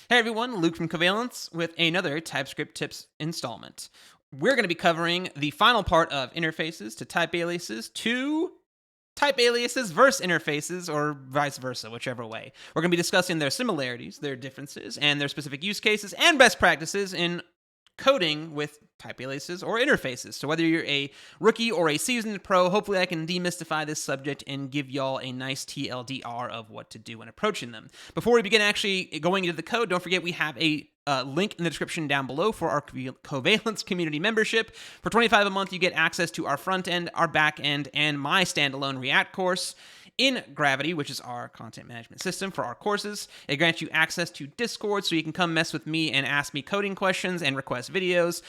Hey everyone, Luke from Covalence with another TypeScript tips installment. We're going to be covering the final part of interfaces to type aliases to type aliases versus interfaces, or vice versa, whichever way. We're going to be discussing their similarities, their differences, and their specific use cases and best practices in coding with type aliases or interfaces. So whether you're a rookie or a seasoned pro, hopefully I can demystify this subject and give y'all a nice TLDR of what to do when approaching them. Before we begin actually going into the code, don't forget we have a link in the description down below for our Covalence community membership. For $25 a month, you get access to our front end, our back end, and my standalone React course in Gravity, which is our content management system for our courses. It grants you access to Discord, so you can come mess with me and ask me coding questions and request videos.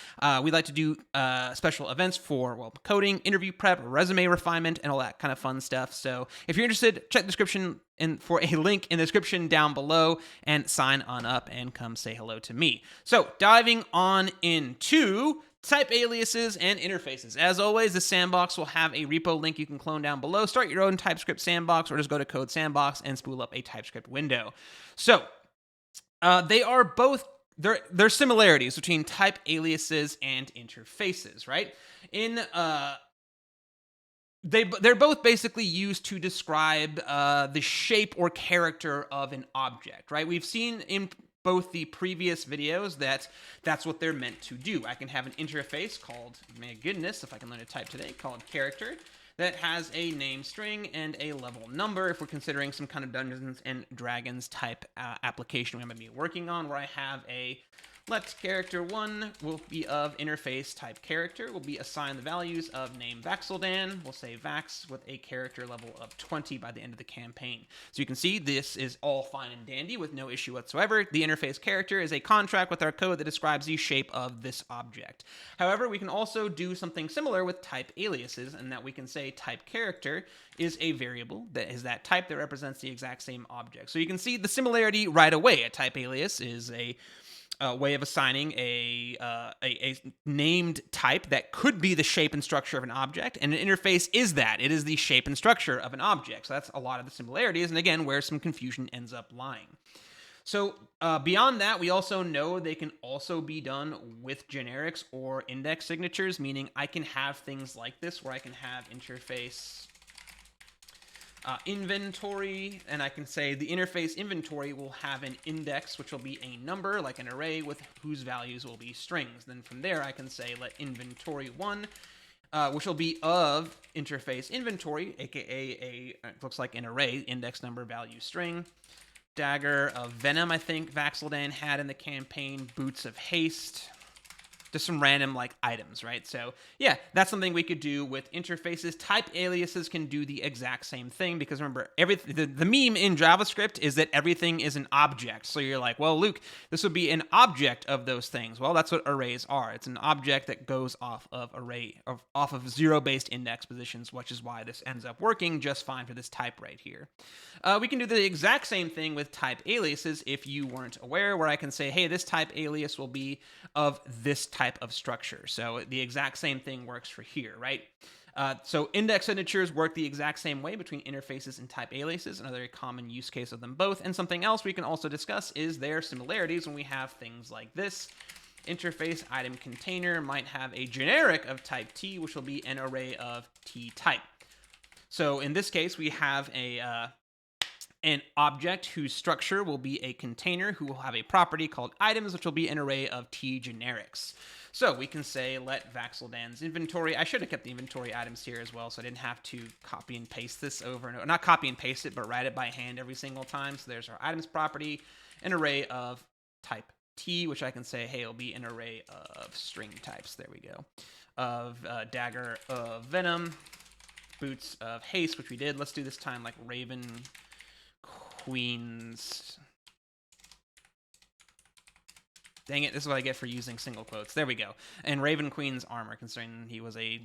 We like to do special events for, coding, interview prep, resume refinement, and all that kind of fun stuff. So if you're interested, check the description for a link in the description down below and sign on up and come say hello to me. So diving on into type aliases and interfaces. As always, the sandbox will have a repo link you can clone down below. Start your own TypeScript sandbox or just go to Code Sandbox and spool up a TypeScript window. So they are both, there's similarities between type aliases and interfaces, right? They're both basically used to describe the shape or character of an object, right? We've seen in both the previous videos that's what they're meant to do. I can have an interface called, my goodness, if I can learn to type today, called character, that has a name string and a level number if we're considering some kind of Dungeons and Dragons type application we might be working on, where I have a let character 1 will be of interface type character, will be assigned the values of name Vaxeldan. We'll say Vax with a character level of 20 by the end of the campaign. So you can see this is all fine and dandy with no issue whatsoever. The interface character is a contract with our code that describes the shape of this object. However, we can also do something similar with type aliases, in that we can say type character is a variable that is that type that represents the exact same object. So you can see the similarity right away. A type alias is a way of assigning a named type that could be the shape and structure of an object, and an interface is that. It is the shape and structure of an object. So that's a lot of the similarities, and again, where some confusion ends up lying. So beyond that, we also know they can also be done with generics or index signatures, meaning I can have things like this, where I can have interface inventory, and I can say the interface inventory will have an index, which will be a number, like an array, with whose values will be strings. Then from there, I can say let inventory1, which will be of interface inventory, aka looks like an array, index number, value, string. Dagger of Venom, I think Vaxeldan had in the campaign. Boots of Haste. Just some random items, right? So yeah, that's something we could do with interfaces. Type aliases can do the exact same thing, because remember, the meme in JavaScript is that everything is an object. So you're like, well, Luke, this would be an object of those things. Well, that's what arrays are. It's an object that goes off of zero-based index positions, which is why this ends up working just fine for this type right here. We can do the exact same thing with type aliases if you weren't aware, where I can say, hey, this type alias will be of this type of structure. So the exact same thing works for here, right? So index signatures work the exact same way between interfaces and type aliases, another common use case of them both. And something else we can also discuss is their similarities when we have things like this. Interface item container might have a generic of type T, which will be an array of T type. So in this case, we have an object whose structure will be a container who will have a property called items, which will be an array of T generics. So we can say let Vaxeldan's inventory. I should have kept the inventory items here as well, so I didn't have to copy and paste this over and over. Not copy and paste it, but write it by hand every single time. So there's our items property, an array of type T, which I can say, hey, it'll be an array of string types. There we go. Of Dagger of Venom, Boots of Haste, which we did. Let's do this time like Raven Queen's. Dang it, this is what I get for using single quotes. There we go. And Raven Queen's armor, considering he was a,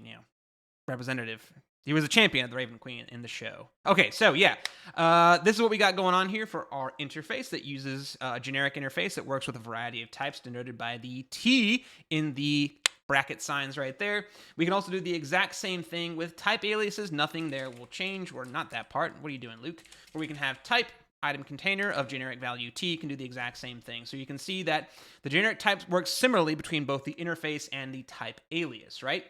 representative. He was a champion of the Raven Queen in the show. Okay, so yeah, this is what we got going on here for our interface that uses a generic interface that works with a variety of types denoted by the T in the bracket signs right there. We can also do the exact same thing with type aliases. Nothing there will change, or not that part. What are you doing, Luke? Where we can have type item container of generic value t can do the exact same thing. So you can see that the generic types work similarly between both the interface and the type alias, right?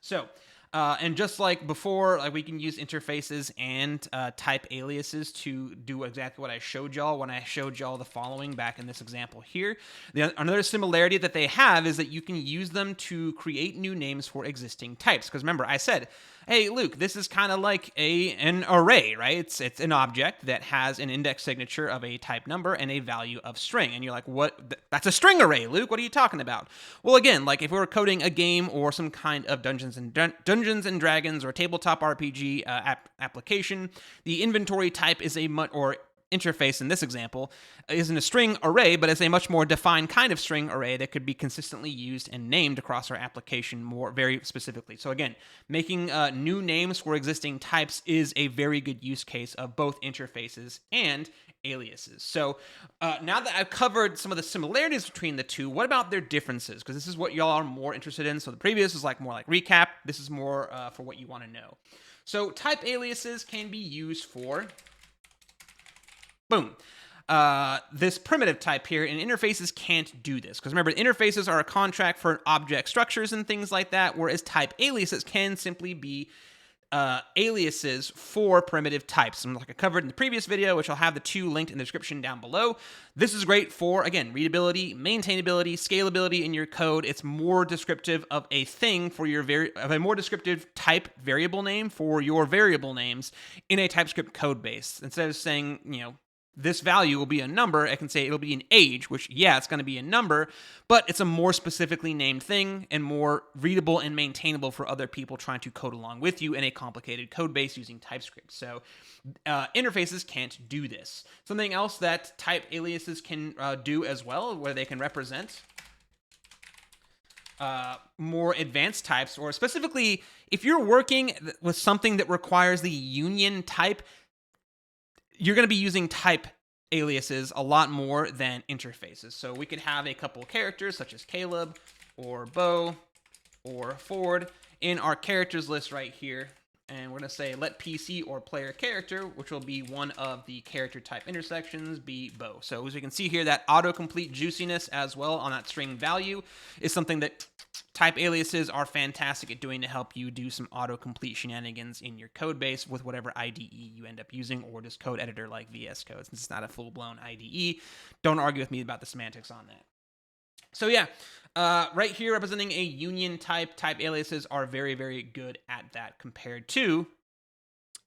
So, and just like before, like we can use interfaces and type aliases to do exactly what I showed y'all when I showed y'all the following back in this example here. Another similarity that they have is that you can use them to create new names for existing types. Because remember, I said, hey, Luke, this is kind of like an array, right? It's an object that has an index signature of a type number and a value of string. And you're like, what? That's a string array, Luke. What are you talking about? Well, again, like if we were coding a game or some kind of Dungeons and Dragons or tabletop RPG application, the inventory type is or interface in this example isn't a string array, but it's a much more defined kind of string array that could be consistently used and named across our application very specifically. So again, making new names for existing types is a very good use case of both interfaces and aliases. So now that I've covered some of the similarities between the two, what about their differences? Because this is what y'all are more interested in. So the previous is more like recap. This is more for what you want to know. So type aliases can be used for boom. This primitive type here, and interfaces can't do this. Because remember, interfaces are a contract for object structures and things like that, whereas type aliases can simply be aliases for primitive types. And like I covered in the previous video, which I'll have the two linked in the description down below. This is great for, again, readability, maintainability, scalability in your code. It's more descriptive of a thing for your of a more descriptive type variable name for your variable names in a TypeScript code base. Instead of saying, this value will be a number, I can say it'll be an age, which, yeah, it's going to be a number, but it's a more specifically named thing and more readable and maintainable for other people trying to code along with you in a complicated code base using TypeScript. So interfaces can't do this. Something else that type aliases can do as well, where they can represent more advanced types, or specifically, if you're working with something that requires the union type, you're going to be using type aliases a lot more than interfaces. So we could have a couple characters such as Caleb or Bo or Ford in our characters list right here. And we're going to say let PC or player character, which will be one of the character type intersections, be Bo. So as we can see here, that autocomplete juiciness as well on that string value is something that type aliases are fantastic at doing to help you do some autocomplete shenanigans in your code base with whatever IDE you end up using, or just code editor like VS Code, since it's not a full-blown IDE. Don't argue with me about the semantics on that. So yeah, right here representing a union type aliases are very, very good at that compared to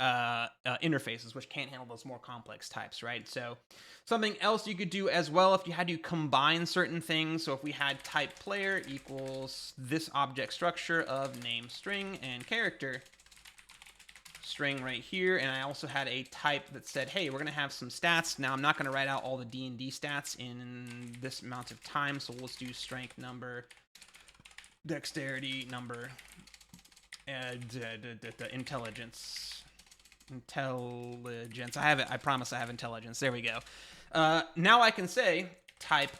interfaces, which can't handle those more complex types, right? So something else you could do as well if you had to combine certain things. So if we had type player equals this object structure of name string and character string right here, and I also had a type that said, hey, we're going to have some stats. Now I'm not going to write out all the D&D stats in this amount of time, so let's do strength number, dexterity number, intelligence. I have it. I promise I have intelligence. There we go. Now I can say type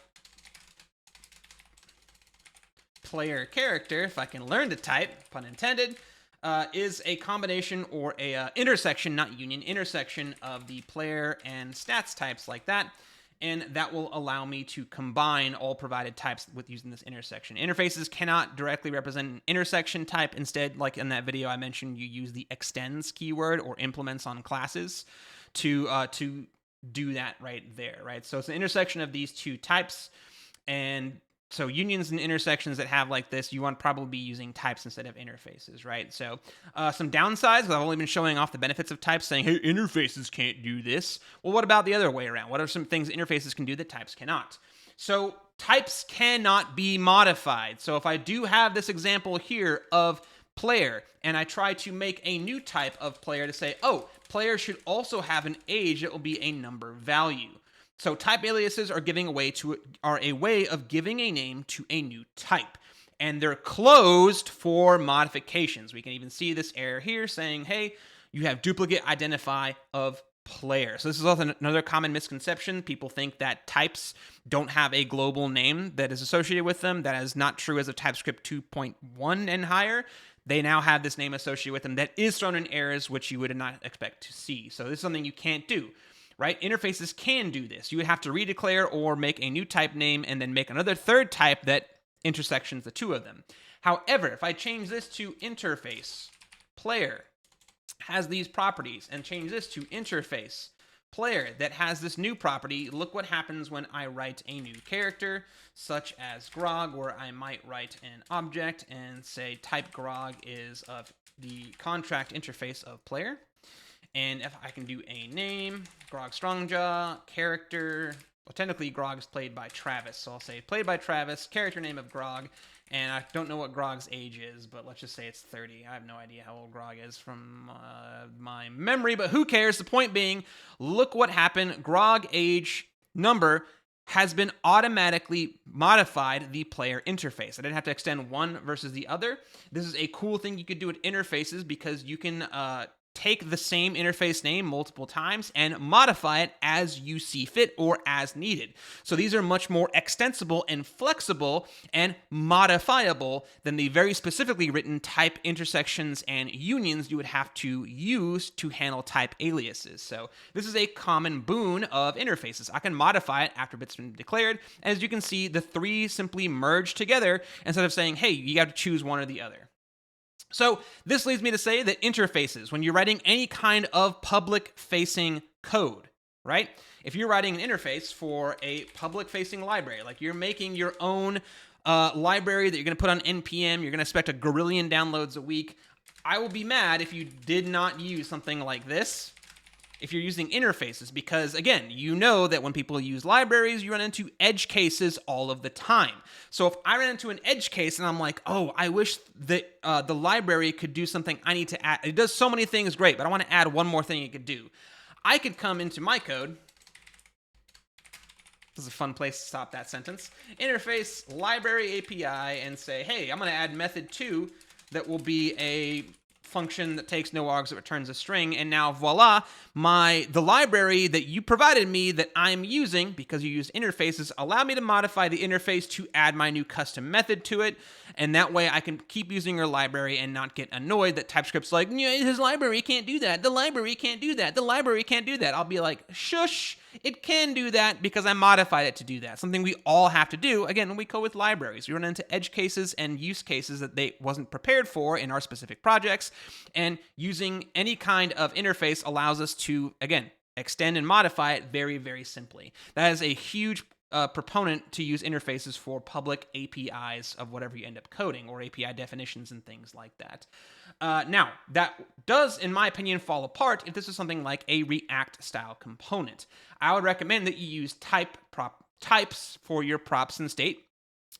player character, if I can learn to type, pun intended, is a combination or a intersection, not union, intersection of the player and stats types like that. And that will allow me to combine all provided types with using this intersection. Interfaces cannot directly represent an intersection type. Instead, like in that video I mentioned, you use the extends keyword or implements on classes to do that right there, right? So it's an intersection of these two types. And so unions and intersections that have like this, you want to probably be using types instead of interfaces, right? So some downsides, because I've only been showing off the benefits of types, saying, hey, interfaces can't do this. Well, what about the other way around? What are some things interfaces can do that types cannot? So types cannot be modified. So if I do have this example here of player, and I try to make a new type of player to say, oh, player should also have an age that will be a number value. So type aliases are a way of giving a name to a new type, and they're closed for modifications. We can even see this error here saying, hey, you have duplicate identify of player. So this is also another common misconception. People think that types don't have a global name that is associated with them. That is not true as of TypeScript 2.1 and higher. They now have this name associated with them that is thrown in errors, which you would not expect to see. So this is something you can't do. right? Interfaces can do this. You would have to redeclare or make a new type name and then make another third type that intersections the two of them. However, if I change this to interface player has these properties and change this to interface player that has this new property, look what happens when I write a new character, such as grog, where I might write an object and say type grog is of the contract interface of player. And if I can do a name, grog strongjaw, character, well, technically grog is played by Travis, so I'll say played by Travis, character name of grog, and I don't know what grog's age is, but let's just say it's 30. I have no idea how old grog is from my memory, but who cares? The point being, look what happened. Grog age number has been automatically modified the player interface. I didn't have to extend one versus the other. This is a cool thing you could do with interfaces because you can take the same interface name multiple times and modify it as you see fit or as needed. So these are much more extensible and flexible and modifiable than the very specifically written type intersections and unions you would have to use to handle type aliases. So this is a common boon of interfaces. I can modify it after it's been declared. As you can see, the three simply merge together instead of saying, hey, you have to choose one or the other. So this leads me to say that interfaces, when you're writing any kind of public-facing code, right? If you're writing an interface for a public-facing library, like you're making your own library that you're going to put on NPM, you're going to expect a gorillion downloads a week, I will be mad if you did not use something like this if you're using interfaces, because again, you know that when people use libraries, you run into edge cases all of the time. So if I ran into an edge case and I'm like, oh, I wish that the library could do something I need to add. It does so many things great, but I want to add one more thing it could do. I could come into my code. This is a fun place to stop that sentence. Interface library API and say, hey, I'm going to add method 2 that will be a function that takes no args that returns a string, and now voila, the library that you provided me that I'm using, because you used interfaces, allow me to modify the interface to add my new custom method to it, and that way I can keep using your library and not get annoyed that TypeScript's like, his library can't do that, the library can't do that, the library can't do that. I'll be like, shush, it can do that because I modified it to do that. Something we all have to do, again, when we code with libraries. We run into edge cases and use cases that they wasn't prepared for in our specific projects, and using any kind of interface allows us to, again, extend and modify it very, very simply. That is a huge proponent to use interfaces for public APIs of whatever you end up coding, or API definitions and things like that. Now, that does, in my opinion, fall apart if this is something like a React-style component. I would recommend that you use types for your props and state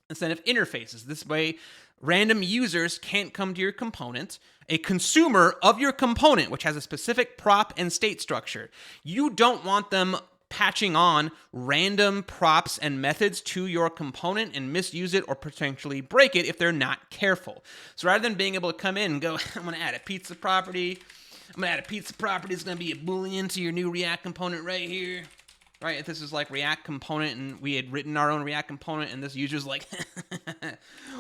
instead of interfaces. This way, random users can't come to your component. A consumer of your component, which has a specific prop and state structure, you don't want them patching on random props and methods to your component and misuse it or potentially break it if they're not careful. So rather than being able to come in and go, I'm going to add a pizza property, it's going to be a boolean to your new React component right here. Right, if this is like React component and we had written our own React component and this user's like,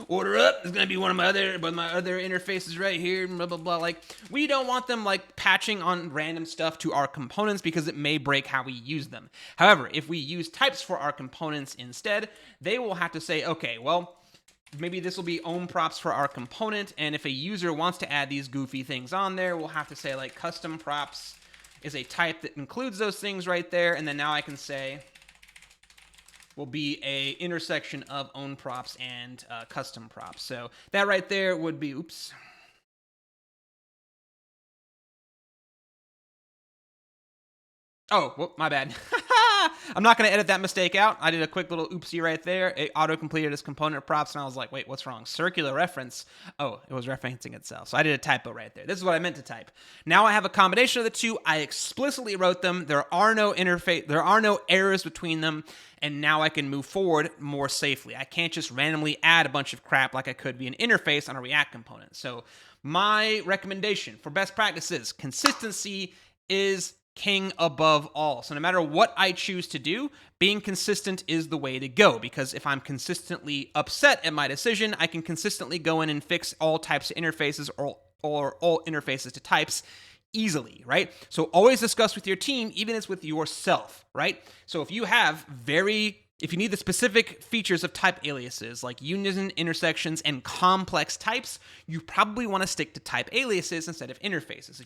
order up, it's gonna be one of my other interfaces right here, blah, blah, blah. Like, we don't want them like patching on random stuff to our components because it may break how we use them. However, if we use types for our components instead, they will have to say, okay, well, maybe this will be own props for our component, and if a user wants to add these goofy things on there, we'll have to say like custom props is a type that includes those things right there, and then now I can say will be a intersection of own props and custom props. So that right there would be, oops. Oh, whoop, my bad. I'm not going to edit that mistake out. I did a quick little oopsie right there. It auto-completed as component props, and I was like, wait, what's wrong? Circular reference. Oh, it was referencing itself. So I did a typo right there. This is what I meant to type. Now I have a combination of the two. I explicitly wrote them. There are no errors between them, and now I can move forward more safely. I can't just randomly add a bunch of crap like I could via an interface on a React component. So my recommendation for best practices, consistency is king above all. So no matter what I choose to do, being consistent is the way to go, because if I'm consistently upset at my decision, I can consistently go in and fix all types of interfaces or all interfaces to types easily, right? So always discuss with your team, even as with yourself, right? So if you need the specific features of type aliases like unions and intersections and complex types, you probably want to stick to type aliases instead of interfaces.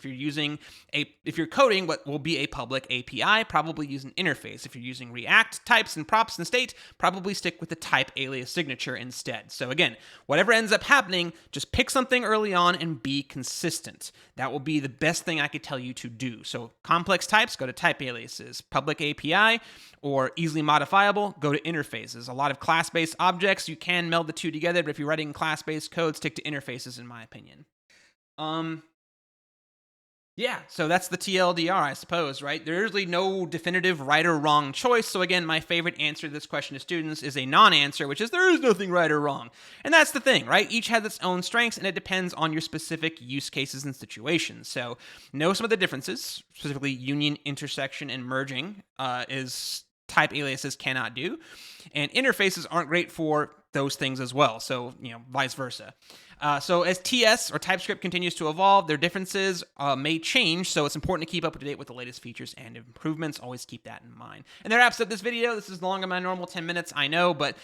If you're coding what will be a public API, probably use an interface. If you're using React types and props and state, probably stick with the type alias signature instead. So again, whatever ends up happening, just pick something early on and be consistent. That will be the best thing I could tell you to do. So complex types, go to type aliases. Public API or easily modifiable, go to interfaces. A lot of class-based objects, you can meld the two together, but if you're writing class-based code, stick to interfaces in my opinion. Yeah, so that's the TLDR, I suppose, right? There's really no definitive right or wrong choice. So again, my favorite answer to this question to students is a non-answer, which is there is nothing right or wrong. And that's the thing, right? Each has its own strengths, and it depends on your specific use cases and situations. So know some of the differences, specifically union, intersection, and merging is type aliases cannot do. And interfaces aren't great for those things as well. So, vice versa. So as TS or TypeScript continues to evolve, their differences may change. So it's important to keep up to date with the latest features and improvements. Always keep that in mind. And that wraps up this video. This is longer than my normal 10 minutes, I know, but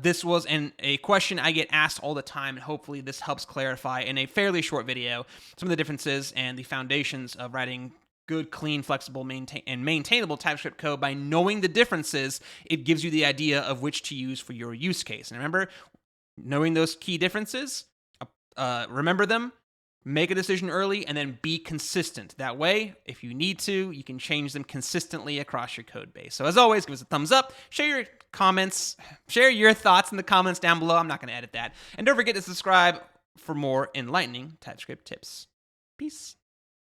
this was a question I get asked all the time. And hopefully this helps clarify in a fairly short video some of the differences and the foundations of writing good, clean, flexible, and maintainable TypeScript code. By knowing the differences, it gives you the idea of which to use for your use case. And remember, knowing those key differences, remember them, make a decision early, and then be consistent. That way, if you need to, you can change them consistently across your code base. So as always, give us a thumbs up, share your comments, share your thoughts in the comments down below. I'm not going to edit that. And don't forget to subscribe for more enlightening TypeScript tips. Peace.